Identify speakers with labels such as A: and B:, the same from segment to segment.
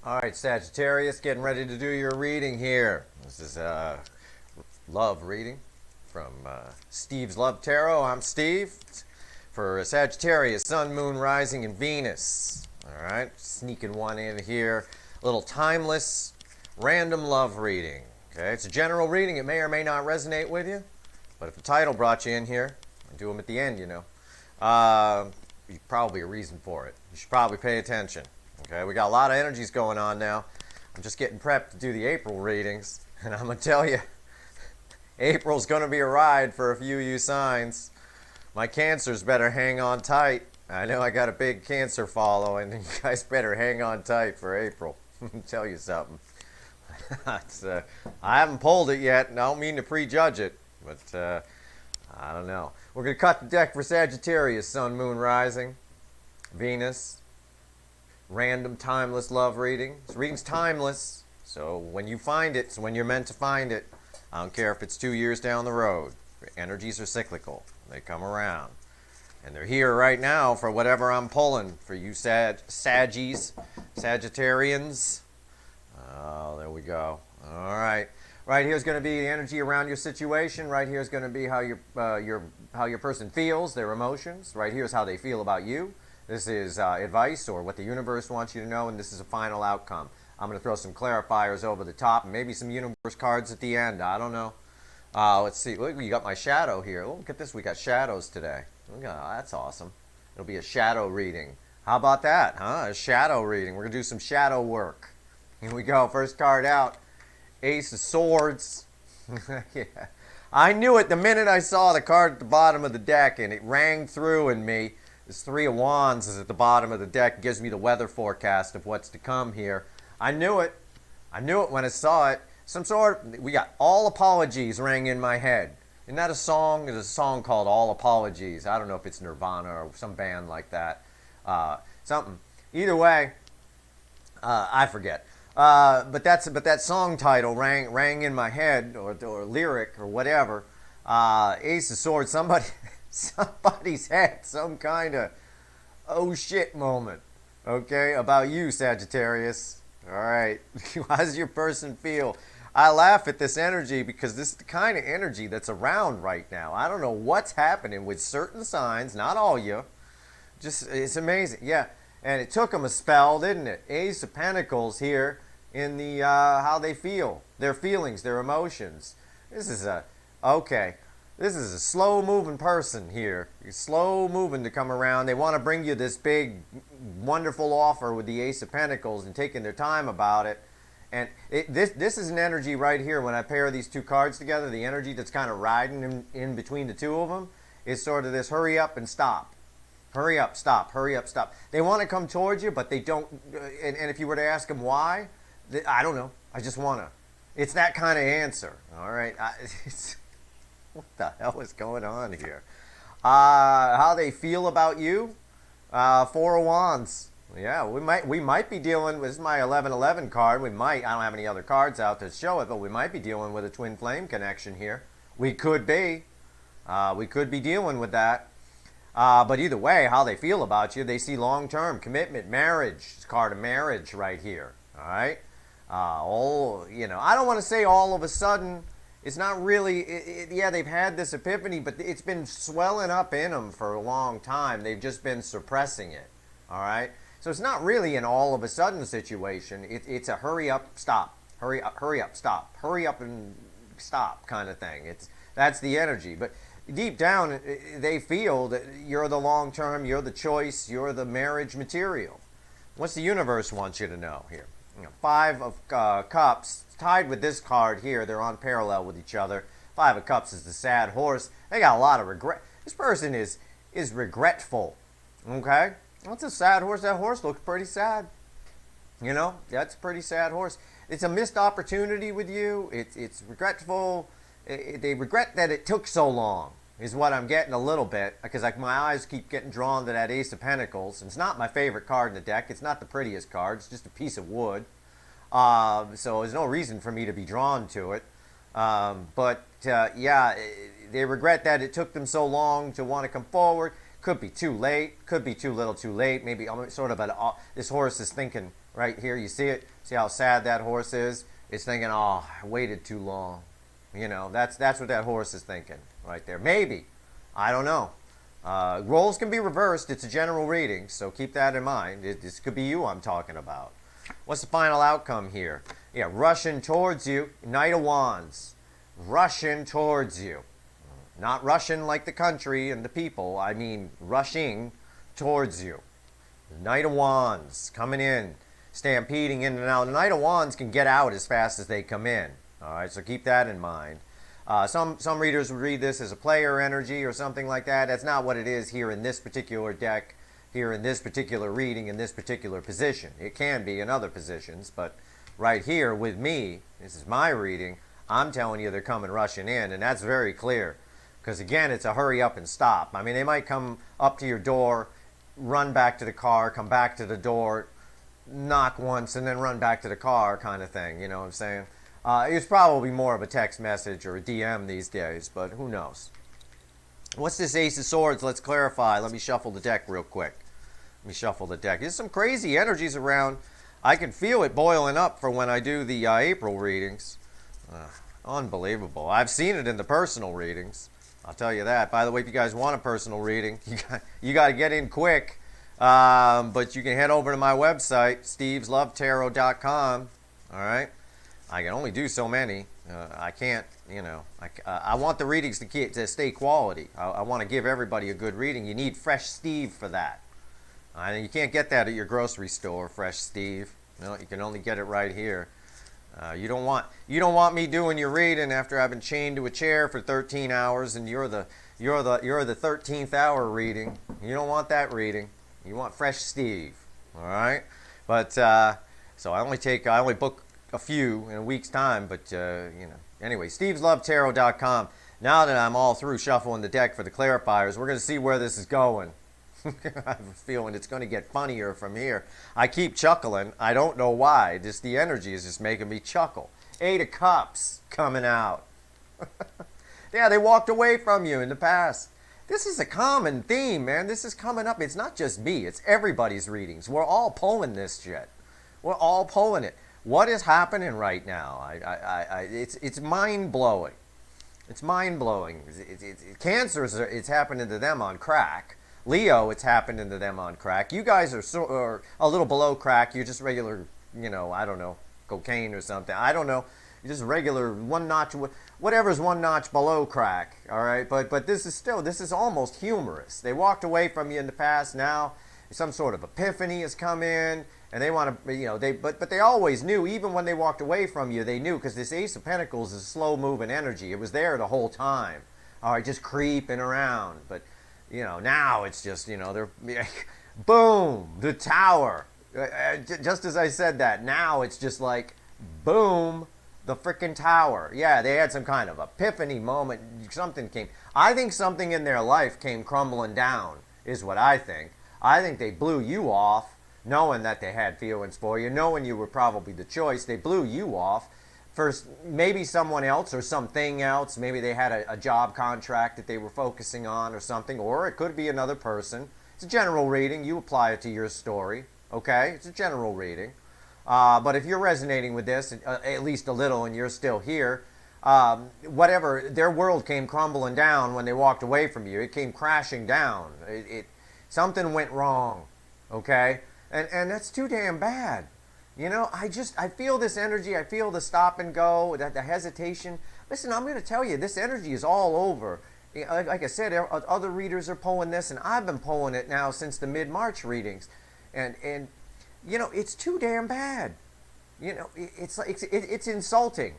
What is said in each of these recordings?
A: All right, Sagittarius, getting ready to do your reading here. This is a love reading from Steve's Love Tarot. I'm Steve. For Sagittarius, Sun, Moon, Rising, and Venus. All right, sneaking one in here. A little timeless, random love reading. Okay, it's a general reading. It may or may not resonate with you, but if the title brought you in here, I do them at the end, probably a reason for it. You should probably pay attention. Okay, we got a lot of energies going on now. I'm just getting prepped to do the April readings, and I'm going to tell you, April's going to be a ride for a few of you signs. My Cancers better hang on tight. I know I got a big Cancer following, and you guys better hang on tight for April. Let me tell you something. I haven't pulled it yet, and I don't mean to prejudge it, but I don't know. We're going to cut the deck for Sagittarius, Sun, Moon, Rising, Venus. Random, timeless love reading. This reading's timeless, so when you find it, it's when you're meant to find it. I don't care if it's 2 years down the road. Energies are cyclical. They come around. And they're here right now for whatever I'm pulling. For you Saggies, Sagittarians. Oh, there we go. All right. Right here's going to be the energy around your situation. Right here is going to be how your person feels, their emotions. Right here is how they feel about you. This is advice or what the universe wants you to know, and this is a final outcome. I'm going to throw some clarifiers over the top and maybe some universe cards at the end. I don't know. Let's see. Look, you got my shadow here. Look at this. We got shadows today. That's awesome. It'll be a shadow reading. How about that, huh? A shadow reading. We're going to do some shadow work. Here we go. First card out. Ace of Swords. Yeah. I knew it the minute I saw the card at the bottom of the deck, and it rang through in me. This Three of Wands is at the bottom of the deck. It gives me the weather forecast of what's to come here. I knew it. I knew it when I saw it. We got All Apologies rang in my head. Isn't that a song? There's a song called All Apologies. I don't know if it's Nirvana or some band like that. Something. Either way, I forget. But that song title rang in my head, or lyric or whatever. Ace of Swords. Somebody's had some kind of oh shit moment, okay, about you, Sagittarius. All right. How does your person feel? I laugh at this energy because this is the kind of energy that's around right now. I don't know what's happening with certain signs, not all you. Just, it's amazing. Yeah, and it took them a spell, didn't it? Ace of Pentacles here in the how they feel, their feelings, their emotions. This is a slow-moving person here. Slow moving to come around. They want to bring you this big, wonderful offer with the Ace of Pentacles and taking their time about it. And this is an energy right here. When I pair these two cards together, the energy that's kind of riding in between the two of them is sort of this hurry up and stop. Hurry up, stop, hurry up, stop. They want to come towards you, but they don't. And if you were to ask them why, I don't know. I just want to. It's that kind of answer. All right. What the hell is going on here? How they feel about you? Four of Wands. Yeah, we might be dealing with, this is my 1111 card. I don't have any other cards out to show it, but we might be dealing with a twin flame connection here. We could be. We could be dealing with that. But either way, how they feel about you, they see long-term commitment, marriage. It's a card of marriage right here. All right? I don't want to say all of a sudden. It's not really, yeah, they've had this epiphany, but it's been swelling up in them for a long time. They've just been suppressing it, all right? So it's not really an all of a sudden situation. It's a hurry up, stop, hurry up, stop, hurry up and stop kind of thing. That's the energy. But deep down, they feel that you're the long term, you're the choice, you're the marriage material. What's the universe wants you to know here? Five of Cups. Tied with this card here, they're on parallel with each other. Five of Cups is the sad horse. They got a lot of regret. This person is regretful. Okay? That's a sad horse. That horse looks pretty sad. That's a pretty sad horse. It's a missed opportunity with you. It's regretful. They regret that it took so long, is what I'm getting a little bit, because my eyes keep getting drawn to that Ace of Pentacles. It's not my favorite card in the deck. It's not the prettiest card. It's just a piece of wood. So there's no reason for me to be drawn to it. Yeah, they regret that it took them so long to want to come forward. Could be too late, could be too little too late. Maybe I'm sort of this horse is thinking right here. You see it? See how sad that horse is? It's thinking, oh, I waited too long. You know, that's what that horse is thinking right there. Maybe. I don't know. Roles can be reversed. It's a general reading, so keep that in mind. This could be you I'm talking about. What's the final outcome here? Yeah, rushing towards you. Knight of Wands. Rushing towards you. Not rushing like the country and the people. I mean rushing towards you. The Knight of Wands coming in, stampeding in and out. The Knight of Wands can get out as fast as they come in. All right, so keep that in mind. Some readers would read this as a player energy or something like that. That's not what it is here in this particular deck, here in this particular reading, in this particular position. It can be in other positions, but right here with me, this is my reading, I'm telling you they're coming rushing in, and that's very clear. Because again, it's a hurry up and stop. I mean, they might come up to your door, run back to the car, come back to the door, knock once, and then run back to the car kind of thing. You know what I'm saying? It's probably more of a text message or a DM these days, but who knows? What's this Ace of Swords? Let's clarify. Let me shuffle the deck real quick. Let me shuffle the deck. There's some crazy energies around. I can feel it boiling up for when I do the April readings. Unbelievable. I've seen it in the personal readings. I'll tell you that. By the way, if you guys want a personal reading, you got to get in quick. But you can head over to my website, steveslovetarot.com. All right. I can only do so many. I can't, you know. I want the readings to stay quality. I want to give everybody a good reading. You need fresh Steve for that. You can't get that at your grocery store, fresh Steve. No, you can only get it right here. You don't want me doing your reading after I've been chained to a chair for 13 hours and you're the 13th hour reading. You don't want that reading. You want fresh Steve. All right? But so I only book a few in a week's time, but you know. Anyway, steveslovetarot.com. Now that I'm all through shuffling the deck for the clarifiers, we're going to see where this is going. I have a feeling it's going to get funnier from here. I keep chuckling. I don't know why. Just the energy is just making me chuckle. 8 of Cups coming out. Yeah, they walked away from you in the past. This is a common theme, man. This is coming up. It's not just me. It's everybody's readings. We're all pulling this shit. We're all pulling it. What is happening right now? It's mind-blowing. It's mind-blowing. Cancers, it's happening to them on crack. Leo, it's happening to them on crack. You guys are a little below crack. You're just regular, you know, I don't know, cocaine or something. I don't know. You're just regular one notch, whatever's one notch below crack. All right, but this is almost humorous. They walked away from you in the past. Now some sort of epiphany has come in, and they want to, you know, but they always knew. Even when they walked away from you, they knew, because this Ace of Pentacles is slow moving energy. It was there the whole time. All right, just creeping around, but. You know, now it's just, you know, they're, boom, the tower. Just as I said that, now it's just like, boom, the frickin' tower. Yeah, they had some kind of epiphany moment. Something came. I think something in their life came crumbling down, is what I think. I think they blew you off, knowing that they had feelings for you, knowing you were probably the choice. They blew you off. First, maybe someone else or something else. Maybe they had a job contract that they were focusing on or something. Or it could be another person. It's a general reading. You apply it to your story. Okay? It's a general reading. But if you're resonating with this, at least a little, and you're still here, whatever, their world came crumbling down when they walked away from you. It came crashing down. Something went wrong. Okay? And that's too damn bad. You know, I feel this energy. I feel the stop and go, the hesitation. Listen, I'm going to tell you, this energy is all over. Like I said, other readers are pulling this, and I've been pulling it now since the mid-March readings. And you know, it's too damn bad. You know, it's insulting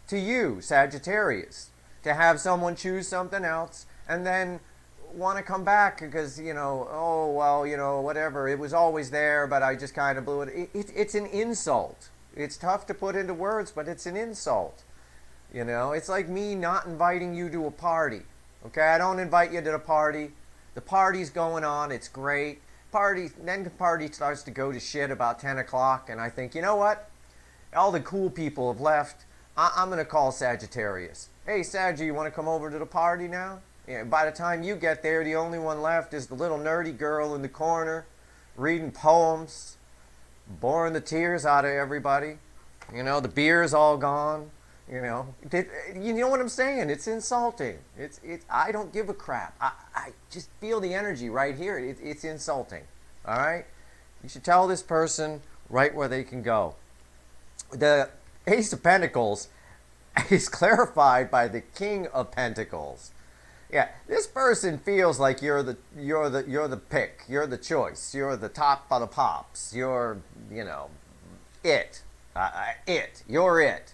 A: to you, Sagittarius, to have someone choose something else and then want to come back because, you know, oh, well, you know, whatever, it was always there, but I just kind of blew it. It's an insult. It's tough to put into words, but it's an insult. You know, it's like me not inviting you to a party. Okay, I don't invite you to the party. The party's going on. It's great. Then the party starts to go to shit about 10 o'clock, and I think, you know what? All the cool people have left. I'm going to call Sagittarius. Hey, Sag, you want to come over to the party now? By the time you get there, the only one left is the little nerdy girl in the corner reading poems, boring the tears out of everybody. The beer's all gone. You know what I'm saying? It's insulting. I don't give a crap. I just feel the energy right here. It's insulting. All right? You should tell this person right where they can go. The Ace of Pentacles is clarified by the King of Pentacles. Yeah, this person feels like you're the pick, you're the choice, you're the top of the pops, you're it, you're it.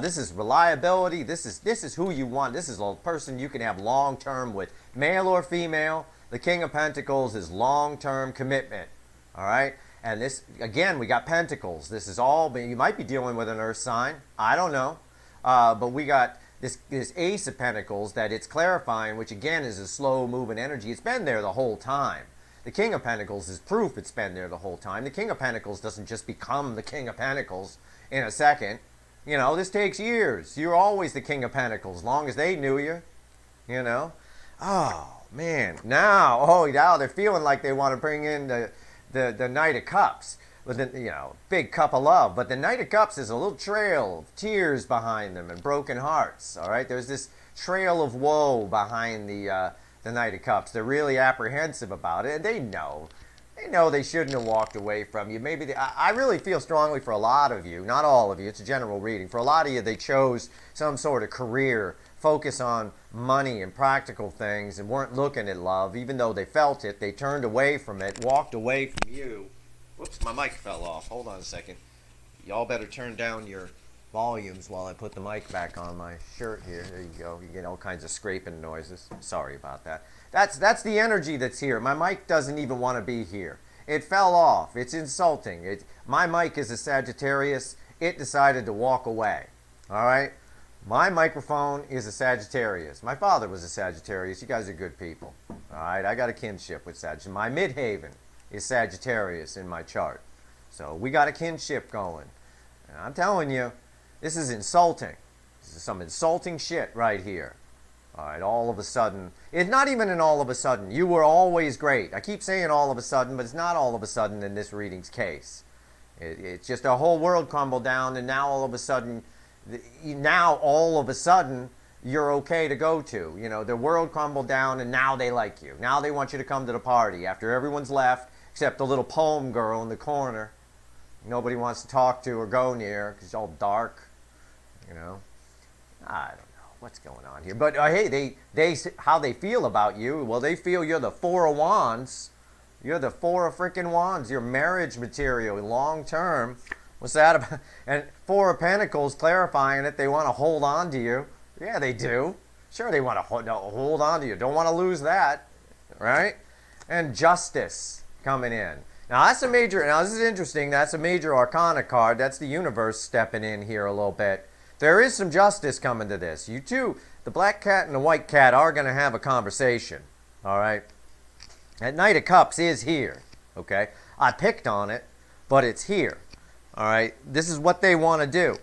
A: This is reliability. This is who you want. This is a person you can have long term with, male or female. The King of Pentacles is long term commitment. All right. And this, again, we got Pentacles. This is all, you might be dealing with an earth sign. I don't know. But we got this Ace of Pentacles that it's clarifying, which again is a slow-moving energy. It's been there the whole time. The King of Pentacles is proof it's been there the whole time. The King of Pentacles doesn't just become the King of Pentacles in a second. This takes years. You're always the King of Pentacles, as long as they knew you. Oh, man. Now they're feeling like they want to bring in the Knight of Cups. With big cup of love. But the Knight of Cups is a little trail of tears behind them and broken hearts. All right, there's this trail of woe behind the Knight of Cups. They're really apprehensive about it, and they know they shouldn't have walked away from you. Maybe I really feel strongly for a lot of you, not all of you. It's a general reading. For a lot of you, they chose some sort of career, focus on money and practical things, and weren't looking at love, even though they felt it. They turned away from it, walked away from you. Whoops, my mic fell off. Hold on a second. Y'all better turn down your volumes while I put the mic back on my shirt here. There you go. You get all kinds of scraping noises. Sorry about that. That's the energy that's here. My mic doesn't even want to be here. It fell off. It's insulting. My mic is a Sagittarius. It decided to walk away. All right? My microphone is a Sagittarius. My father was a Sagittarius. You guys are good people. All right? I got a kinship with Sagittarius. My midhaven is Sagittarius in my chart. So we got a kinship going. And I'm telling you, this is insulting. This is some insulting shit right here. All right, all of a sudden. It's not even an all of a sudden. You were always great. I keep saying all of a sudden, but it's not all of a sudden in this reading's case. It's just a whole world crumbled down, and now all of a sudden, you're okay to go to. The world crumbled down, and now they like you. Now they want you to come to the party after everyone's left, except the little poem girl in the corner. Nobody wants to talk to or go near because it's all dark. I don't know what's going on here. But hey, they how they feel about you? Well, they feel you're the Four of Wands. You're the Four of freaking Wands. You're marriage material, long term. What's that about? And Four of Pentacles clarifying it. They want to hold on to you. Yeah, they do. Sure, they want to hold on to you. Don't want to lose that, right? And Justice coming in. Now that's a major. Now this is interesting. That's a major arcana card. That's the universe stepping in here a little bit. There is some justice coming to this. You two, the black cat and the white cat, are going to have a conversation. All right. That Knight of Cups is here. Okay. I picked on it, but it's here. All right. This is what they want to do.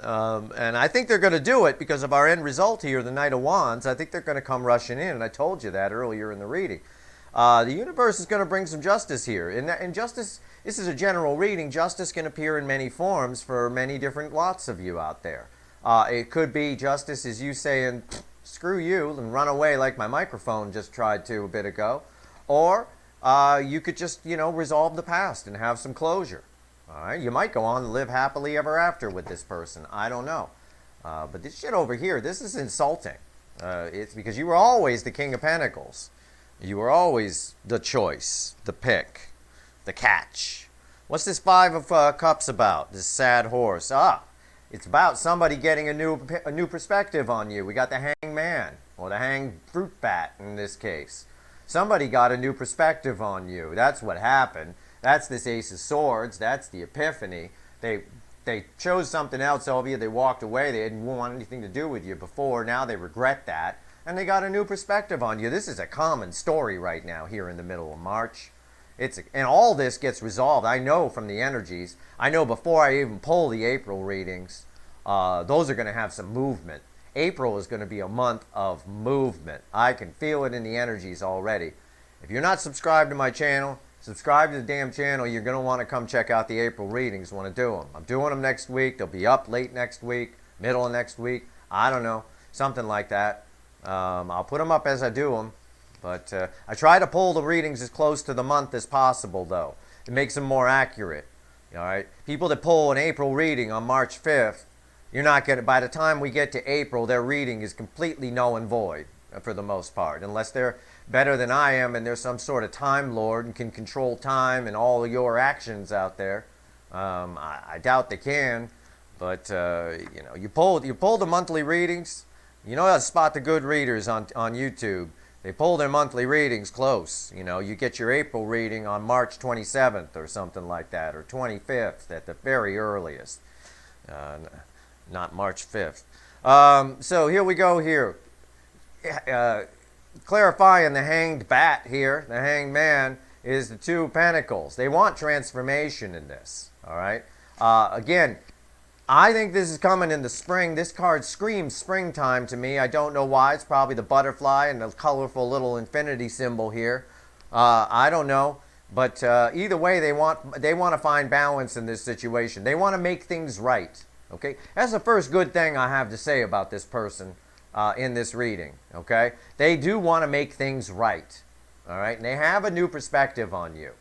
A: And I think they're going to do it because of our end result here, the Knight of Wands. I think they're going to come rushing in, and I told you that earlier in the reading. The universe is going to bring some justice here. And justice, this is a general reading. Justice can appear in many forms for many different lots of you out there. It could be justice as you saying, screw you, and run away like my microphone just tried to a bit ago. Or you could just, resolve the past and have some closure. All right? You might go on and live happily ever after with this person. I don't know. But this shit over here, this is insulting. It's because you were always the King of Pentacles. You were always the choice, the pick, the catch. What's this Five of Cups about? This sad horse. It's about somebody getting a new perspective on you. We got the Hangman, or the hang fruit bat in this case. Somebody got a new perspective on you. That's what happened. That's this Ace of Swords. That's the epiphany. They chose something else over you. They walked away. They didn't want anything to do with you before. Now they regret that. And they got a new perspective on you. This is a common story right now here in the middle of March. And all this gets resolved. I know from the energies. I know before I even pull the April readings, those are going to have some movement. April is going to be a month of movement. I can feel it in the energies already. If you're not subscribed to my channel, subscribe to the damn channel. You're going to want to come check out the April readings when I do them. I'm doing them next week. They'll be up late next week, middle of next week. I don't know, something like that. I'll put them up as I do them. But I try to pull the readings as close to the month as possible, though. It makes them more accurate. All right? People that pull an April reading on March 5th, you're not going to, by the time we get to April, their reading is completely null and void for the most part. Unless they're better than I am and they're some sort of time lord and can control time and all of your actions out there. I doubt they can. But, you know, you pull the monthly readings. You know how to spot the good readers on YouTube. They pull their monthly readings close. You know, you get your April reading on March 27th or something like that, or 25th at the very earliest. Not March 5th. So here we go here. Clarifying the hanged bat here, the hanged man, is the Two of Pentacles. They want transformation in this, all right? Again, I think this is coming in the spring. This card screams springtime to me. I don't know why. It's probably the butterfly and the colorful little infinity symbol here. I don't know. But either way, they want to find balance in this situation. They want to make things right. Okay? That's the first good thing I have to say about this person in this reading. Okay? They do want to make things right. All right? And they have a new perspective on you.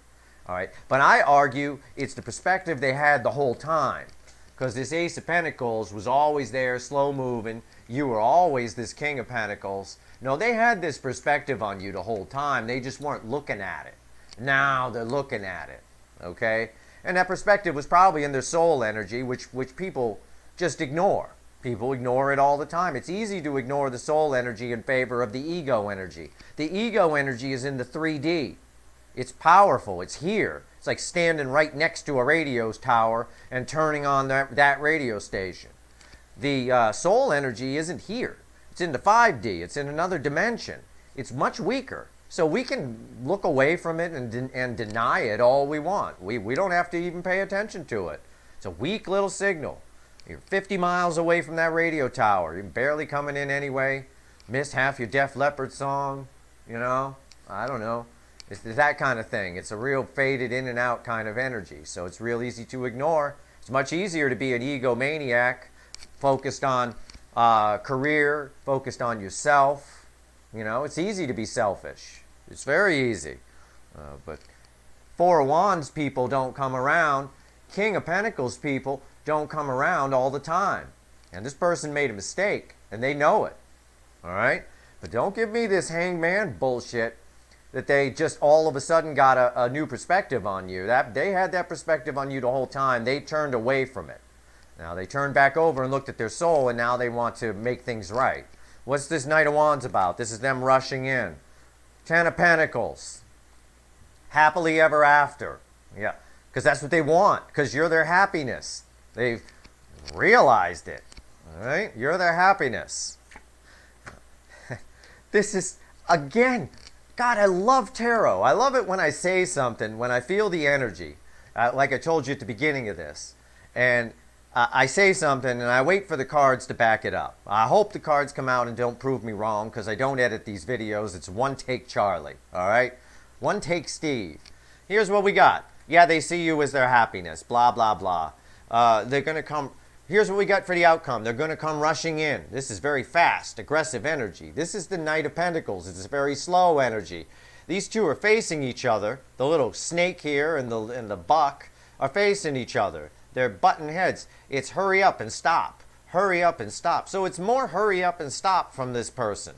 A: All right? But I argue it's the perspective they had the whole time. Because this Ace of Pentacles was always there, slow moving. You were always this King of Pentacles. No, they had this perspective on you the whole time. They just weren't looking at it. Now they're looking at it. Okay? And that perspective was probably in their soul energy, which people just ignore. People ignore it all the time. It's easy to ignore the soul energy in favor of the ego energy. The ego energy is in the 3D. It's powerful. It's here. It's like standing right next to a radio tower and turning on that radio station. The soul energy isn't here. It's in the 5D. It's in another dimension. It's much weaker. So we can look away from it and deny it all we want. We don't have to even pay attention to it. It's a weak little signal. You're 50 miles away from that radio tower. You're barely coming in anyway. Missed half your Def Leppard song. You know? I don't know. It's that kind of thing. It's a real faded in and out kind of energy. So it's real easy to ignore. It's much easier to be an egomaniac, focused on career, focused on yourself. You know, it's easy to be selfish. It's very easy. But Four of Wands people don't come around. King of Pentacles people don't come around all the time. And this person made a mistake, and they know it. All right? But don't give me this hangman bullshit that they just all of a sudden got a new perspective on you. They had that perspective on you the whole time. They turned away from it. Now they turned back over and looked at their soul, and now they want to make things right. What's this Knight of Wands about? This is them rushing in. Ten of Pentacles. Happily ever after. Yeah, because that's what they want, because you're their happiness. They've realized it. All right? You're their happiness. This is, again, God, I love tarot. I love it when I say something, when I feel the energy, like I told you at the beginning of this. And I say something, and I wait for the cards to back it up. I hope the cards come out and don't prove me wrong, because I don't edit these videos. It's one take Charlie, all right? One take Steve. Here's what we got. Yeah, they see you as their happiness, blah, blah, blah. They're going to come... Here's what we got for the outcome. They're going to come rushing in. This is very fast, aggressive energy. This is the Knight of Pentacles. It's very slow energy. These two are facing each other. The little snake here and the buck are facing each other. They're butting heads. It's hurry up and stop. Hurry up and stop. So it's more hurry up and stop from this person.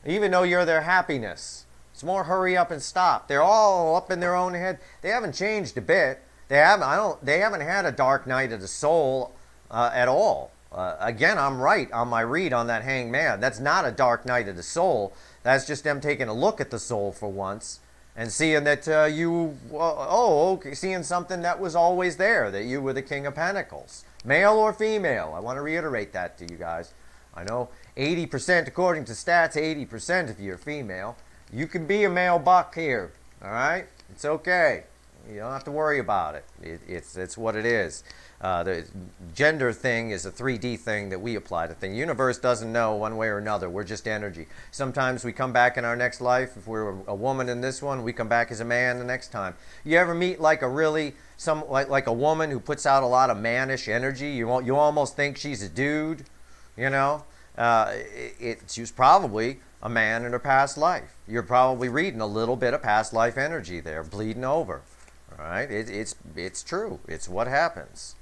A: Even though you're their happiness. It's more hurry up and stop. They're all up in their own head. They haven't changed a bit. They haven't had a dark night of the soul at all. Again, I'm right on my read on that hanged man. That's not a dark night of the soul. That's just them taking a look at the soul for once and seeing that seeing something that was always there, that you were the King of Pentacles. Male or female. I want to reiterate that to you guys. I know 80%, according to stats, 80% if you're female. You can be a male buck here. All right? It's okay. You don't have to worry about it. It's what it is. The gender thing is a 3D thing that we apply to things. The universe doesn't know one way or another. We're just energy. Sometimes we come back in our next life. If we're a woman in this one, we come back as a man the next time. You ever meet like a really like a woman who puts out a lot of mannish energy? You almost think she's a dude. You know, she was probably a man in her past life. You're probably reading a little bit of past life energy there, bleeding over. All right, it's true. It's what happens.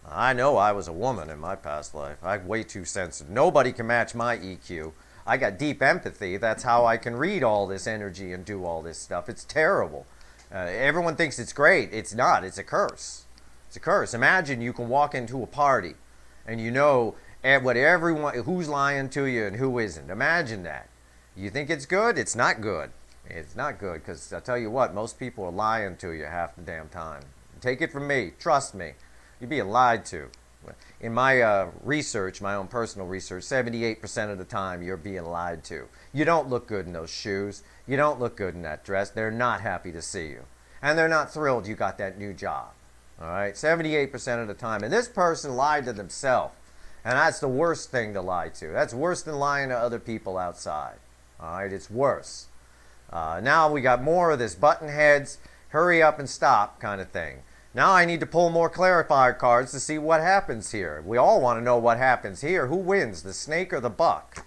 A: I know I was a woman in my past life. I'm way too sensitive. Nobody can match my EQ. I got deep empathy. That's how I can read all this energy and do all this stuff. It's terrible. Everyone thinks it's great. It's not. It's a curse. It's a curse. Imagine you can walk into a party and you know what everyone, who's lying to you and who isn't. Imagine that. You think it's good? It's not good. It's not good, because I'll tell you what, most people are lying to you half the damn time. Take it from me. Trust me. You're being lied to. In my research, my own personal research, 78% of the time you're being lied to. You don't look good in those shoes. You don't look good in that dress. They're not happy to see you. And they're not thrilled you got that new job. All right? 78% of the time. And this person lied to themselves. And that's the worst thing to lie to. That's worse than lying to other people outside. All right? It's worse. Now we got more of this button heads, hurry up and stop kind of thing. Now I need to pull more clarifier cards to see what happens here. We all want to know what happens here. Who wins, the snake or the buck?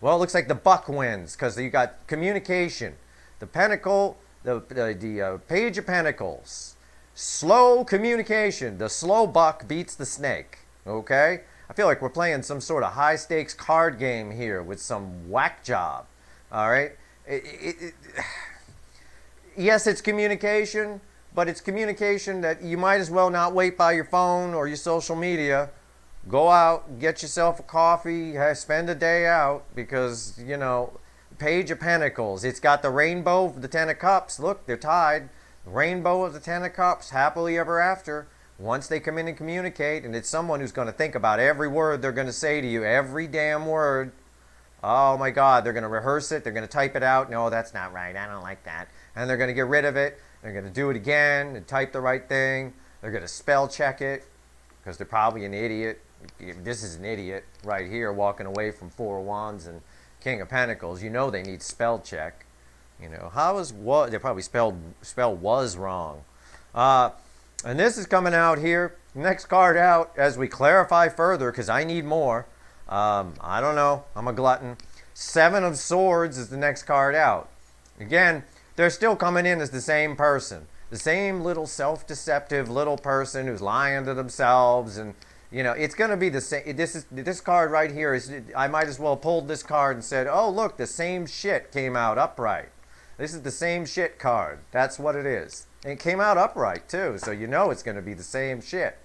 A: Well, it looks like the buck wins, because you got communication. The pentacle, the page of pentacles. Slow communication. The slow buck beats the snake. Okay? I feel like we're playing some sort of high stakes card game here with some whack job. All right? Yes, it's communication, but it's communication that you might as well not wait by your phone or your social media. Go out, get yourself a coffee, spend a day out, because, you know, Page of Pentacles. It's got the rainbow of the Ten of Cups. Look, they're tied. The rainbow of the Ten of Cups, happily ever after. Once they come in and communicate, and it's someone who's going to think about every word they're going to say to you, every damn word. Oh my God, they're going to rehearse it. They're going to type it out. No, that's not right. I don't like that. And they're going to get rid of it. They're going to do it again and type the right thing. They're going to spell check it, because they're probably an idiot. This is an idiot right here walking away from Four of Wands and King of Pentacles. You know they need spell check. You know, how is what? They probably spelled was wrong. And this is coming out here. Next card out as we clarify further, because I need more. I don't know. I'm a glutton. Seven of Swords is the next card out. Again, they're still coming in as the same person. The same little self-deceptive little person who's lying to themselves. And, you know, it's going to be the same. This card right here is, I might as well have pulled this card and said, oh, look, the same shit came out upright. This is the same shit card. That's what it is. And it came out upright, too. So you know it's going to be the same shit.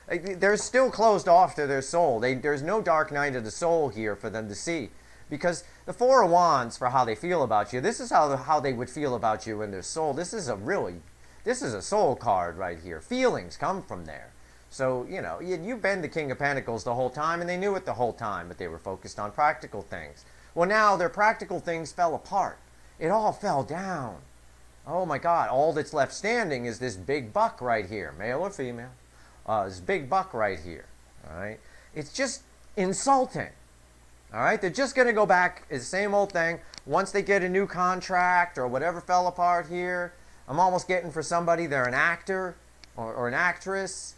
A: They're still closed off to their soul. There's no dark night of the soul here for them to see. Because the Four of Wands, for how they feel about you, this is how they would feel about you in their soul. This is a soul card right here. Feelings come from there. So, you know, you've been the King of Pentacles the whole time, and they knew it the whole time, but they were focused on practical things. Well, now their practical things fell apart. It all fell down. Oh my God, all that's left standing is this big buck right here, male or female. This big buck right here, all right? It's just insulting, all right? They're just going to go back, it's the same old thing. Once they get a new contract or whatever fell apart here, I'm almost getting for somebody, they're an actor or an actress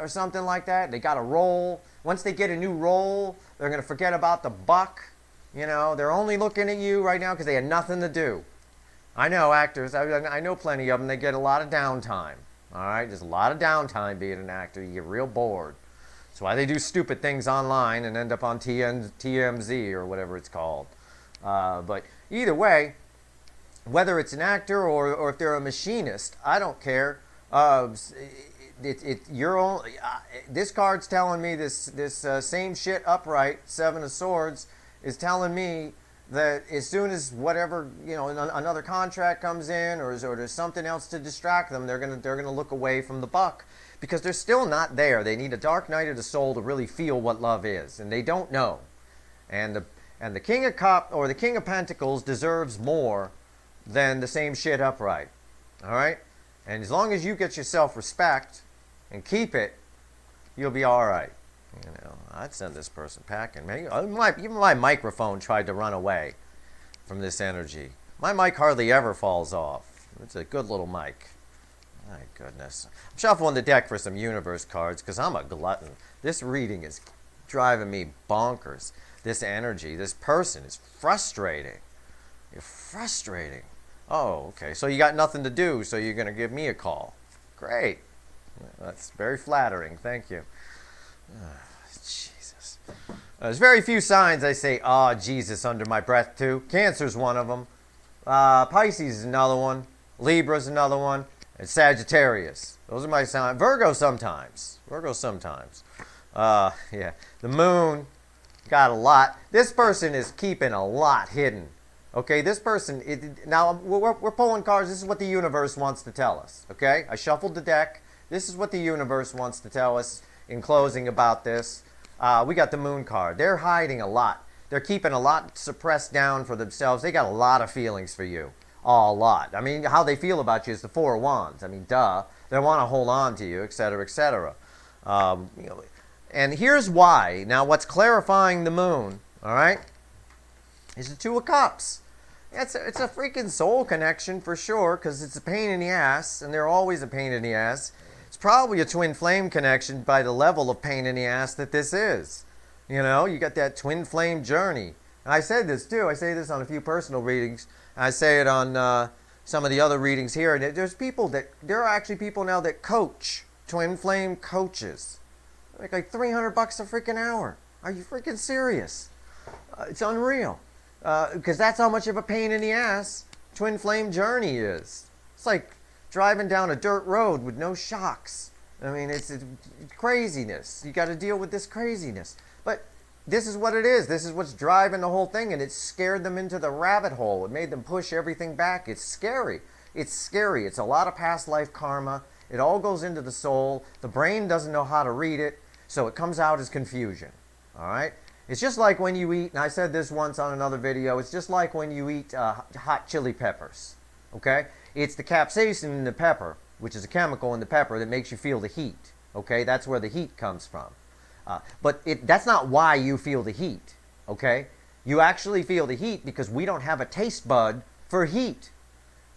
A: or something like that. They got a role. Once they get a new role, they're going to forget about the buck. You know, they're only looking at you right now because they had nothing to do. I know actors, I know plenty of them, they get a lot of downtime. All right, there's a lot of downtime being an actor. You get real bored. That's why they do stupid things online and end up on TMZ or whatever it's called. But either way, whether it's an actor or if they're a machinist, I don't care. This card's telling me this same shit upright, Seven of Swords, is telling me that as soon as whatever, you know, another contract comes in or there's something else to distract them, they're gonna look away from the buck, because they're still not there. They need a dark night of the soul to really feel what love is, and they don't know. And the King of Cups or the King of Pentacles deserves more than the same shit upright. All right? And as long as you get your self-respect and keep it, you'll be all right. You know, I'd send this person packing. Maybe, even my microphone tried to run away from this energy. My mic hardly ever falls off. It's a good little mic. My goodness. I'm shuffling the deck for some universe cards because I'm a glutton. This reading is driving me bonkers. This energy, this person is frustrating. You're frustrating. Oh, okay. So you got nothing to do, so you're going to give me a call. Great. That's very flattering. Thank you. Jesus. There's very few signs I say, "Ah, Jesus," under my breath to. Cancer's one of them. Pisces is another one. Libra's another one. And Sagittarius. Those are my signs. Virgo sometimes. Yeah. The moon got a lot. This person is keeping a lot hidden. Okay, this person, now we're pulling cards. This is what the universe wants to tell us. Okay, I shuffled the deck. This is what the universe wants to tell us in closing about this. We got the moon card. They're hiding a lot. They're keeping a lot suppressed down for themselves. They got a lot of feelings for you. A lot. I mean, how they feel about you is the Four of Wands. I mean, duh. They want to hold on to you, etc., etc. You know, and here's why. Now, what's clarifying the moon, all right, is the Two of Cups. It's a freaking soul connection for sure, because it's a pain in the ass, and they're always a pain in the ass. It's probably a twin flame connection by the level of pain in the ass that this is. You know, you got that twin flame journey. And I said this too. I say this on a few personal readings. I say it on some of the other readings here. And there are actually people now that coach, twin flame coaches. Like $300 a freaking hour. Are you freaking serious? It's unreal. Because that's how much of a pain in the ass twin flame journey is. It's like driving down a dirt road with no shocks. I mean, it's craziness. You got to deal with this craziness. But this is what it is. This is what's driving the whole thing, and it scared them into the rabbit hole. It made them push everything back. It's scary. It's scary. It's a lot of past life karma. It all goes into the soul. The brain doesn't know how to read it, so it comes out as confusion. All right? It's just like when you eat, and I said this once on another video, it's just like when you eat hot chili peppers, okay? It's the capsaicin in the pepper, which is a chemical in the pepper that makes you feel the heat, okay? That's where the heat comes from. But that's not why you feel the heat, okay? You actually feel the heat because we don't have a taste bud for heat.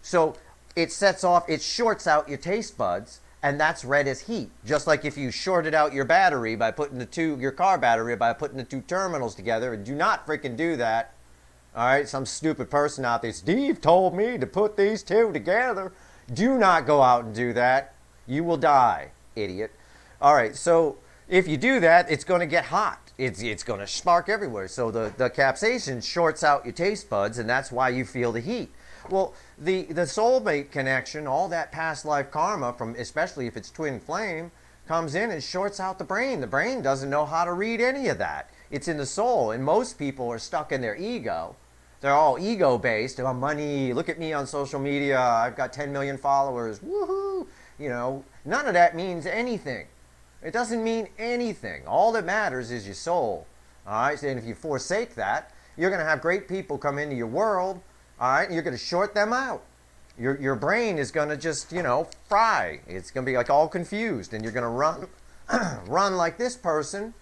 A: So it shorts out your taste buds, and that's read as heat. Just like if you shorted out your battery by putting your car battery by putting the two terminals together, and do not freaking do that. All right, some stupid person out there, Steve told me to put these two together. Do not go out and do that. You will die, idiot. All right, so if you do that, it's going to get hot. It's going to spark everywhere. So the capsaicin shorts out your taste buds, and that's why you feel the heat. Well, the soulmate connection, all that past life karma, from especially if it's twin flame, comes in and shorts out the brain. The brain doesn't know how to read any of that. It's in the soul, and most people are stuck in their ego. They're all ego-based. Oh, money, look at me on social media. I've got 10 million followers. Woohoo! You know, none of that means anything. It doesn't mean anything. All that matters is your soul. All right, and if you forsake that, you're going to have great people come into your world. All right, and you're going to short them out. Your brain is going to just, you know, fry. It's going to be like all confused, and you're going to run, run like this person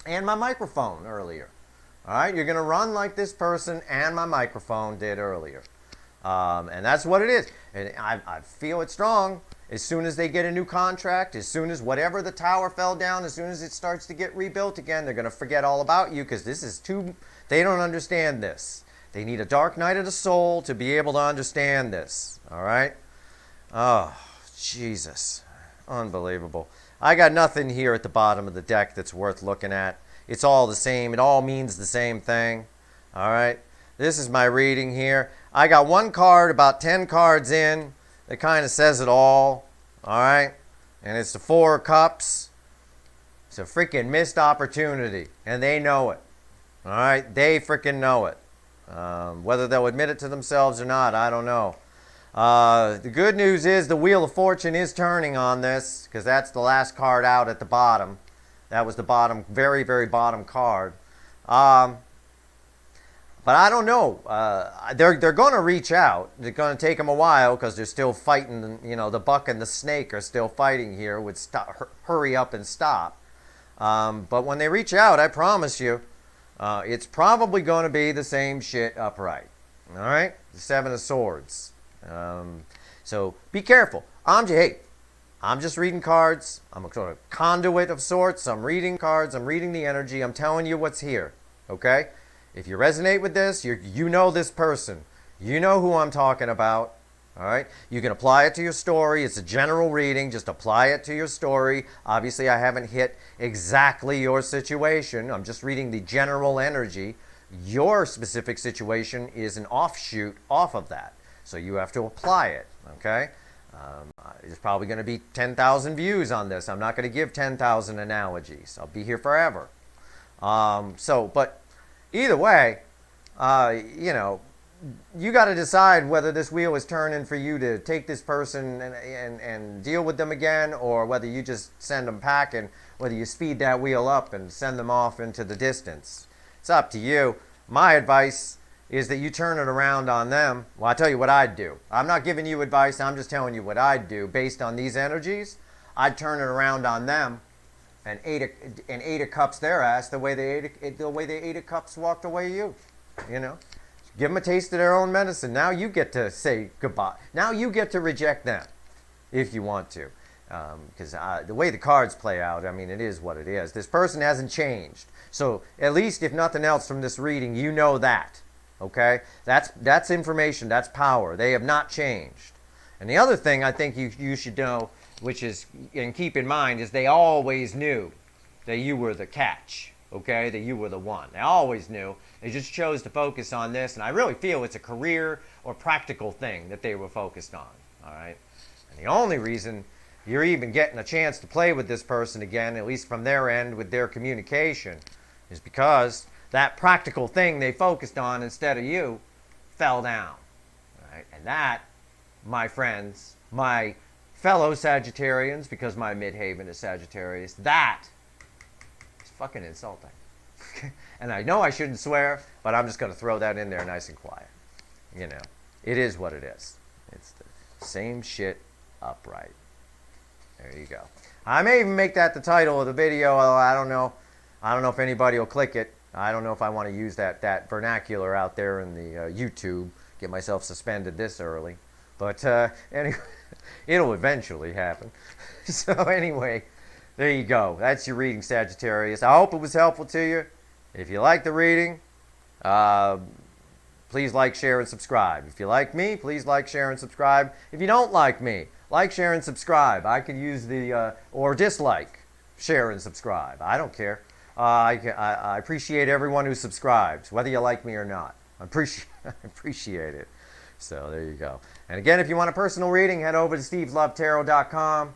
A: and my microphone earlier. All right, you're going to run like this person and my microphone did earlier. And that's what it is. And I feel it strong. As soon as they get a new contract, as soon as whatever the tower fell down, as soon as it starts to get rebuilt again, they're going to forget all about you because this is too, they don't understand this. They need a dark night of the soul to be able to understand this. All right? Oh, Jesus. Unbelievable. I got nothing here at the bottom of the deck that's worth looking at. It's all the same. It all means the same thing. All right? This is my reading here. I got one card, about 10 cards in, that kind of says it all. All right? And it's the Four of Cups. It's a freaking missed opportunity. And they know it. All right? They freaking know it. Whether they'll admit it to themselves or not, I don't know. The good news is the Wheel of Fortune is turning on this, because that's the last card out at the bottom. That was the bottom, very, very bottom card. But I don't know. They're going to reach out. It's going to take them a while because they're still fighting. You know, the buck and the snake are still fighting here with hurry up and stop. But when they reach out, I promise you, it's probably going to be the same shit upright. All right? The Seven of Swords. So be careful. I'm just reading cards. I'm a sort of conduit of sorts. I'm reading cards. I'm reading the energy. I'm telling you what's here. Okay? If you resonate with this, you know this person. You know who I'm talking about. All right? You can apply it to your story. It's a general reading. Just apply it to your story. Obviously, I haven't hit exactly your situation. I'm just reading the general energy. Your specific situation is an offshoot off of that. So you have to apply it. Okay? There's probably going to be 10,000 views on this. I'm not going to give 10,000 analogies. I'll be here forever. But either way, you know, you got to decide whether this wheel is turning for you to take this person and deal with them again, or whether you just send them packing, whether you speed that wheel up and send them off into the distance. It's up to you. My advice is that you turn it around on them. Well, I'll tell you what I'd do. I'm not giving you advice. I'm just telling you what I'd do based on these energies. I'd turn it around on them and eight of cups their ass the way the eight of cups walked away you. You know, give them a taste of their own medicine. Now you get to say goodbye. Now you get to reject them if you want to, because the way the cards play out, I mean, it is what it is. This person hasn't changed, so at least if nothing else from this reading, you know that. Okay, that's information. That's power. They have not changed. And the other thing I think you should know, which is, and keep in mind, is they always knew that you were the catch, okay? That you were the one. They always knew. They just chose to focus on this, and I really feel it's a career or practical thing that they were focused on, all right? And the only reason you're even getting a chance to play with this person again, at least from their end with their communication, is because that practical thing they focused on instead of you fell down, all right? And that, my friends, my fellow Sagittarians, because my midhaven is Sagittarius, that is fucking insulting. And I know I shouldn't swear, but I'm just going to throw that in there nice and quiet. You know, it is what it is. It's the same shit upright. There you go. I may even make that the title of the video. I don't know. I don't know if anybody will click it. I don't know if I want to use that vernacular out there in the YouTube. Get myself suspended this early. But anyway, it'll eventually happen. So anyway, there you go. That's your reading, Sagittarius. I hope it was helpful to you. If you like the reading, please like, share, and subscribe. If you like me, please like, share, and subscribe. If you don't like me, like, share, and subscribe. I could use the, or dislike, share, and subscribe. I don't care. I appreciate everyone who subscribes, whether you like me or not. I appreciate it. So there you go. And again, if you want a personal reading, head over to steveslovetarot.com.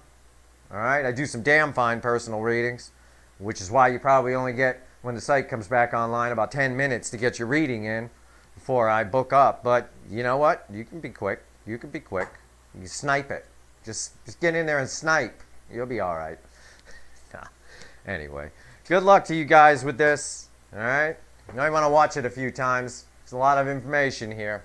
A: All right, I do some damn fine personal readings, which is why you probably only get, when the site comes back online, about 10 minutes to get your reading in before I book up. But you know what? You can be quick. You can be quick. You can snipe it. Just get in there and snipe. You'll be all right. Anyway, good luck to you guys with this. All right? You might want to watch it a few times. There's a lot of information here.